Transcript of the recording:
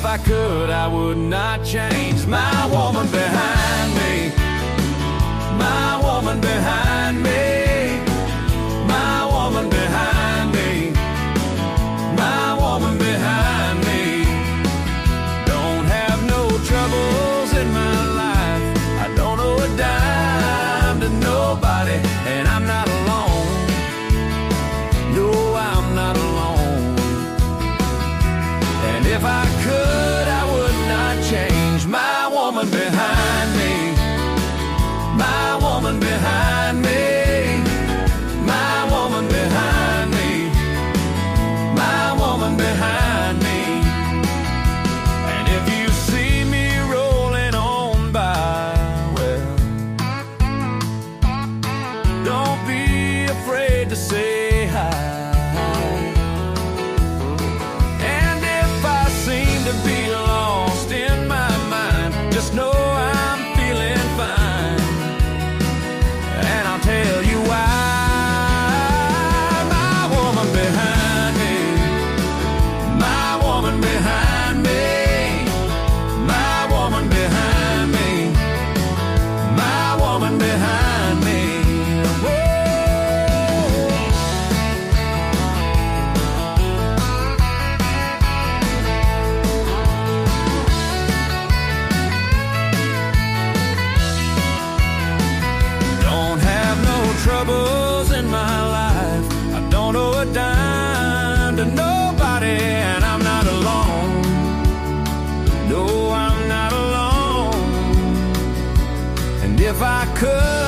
I could, I would not change my woman behind me. My woman behind me. My woman behind me. My woman behind me. Don't have no troubles in my life. I don't owe a dime to nobody, and I'm not alone. No, I'm not alone. And if I could, I would not change my woman behind me. My woman behind me. My woman behind me. My woman behind me. And if you see me rolling on by, well, don't be afraid to say hi. And if I seem to be lost in my mind, just know I'm feeling fine. And I'll tell you why. My woman behind me. My woman behind me. My woman behind me. My woman behind me. Whoa. Don't have no troubles in my life. I don't owe a dime to nobody, and I'm not alone. No, I'm not alone. And if I could,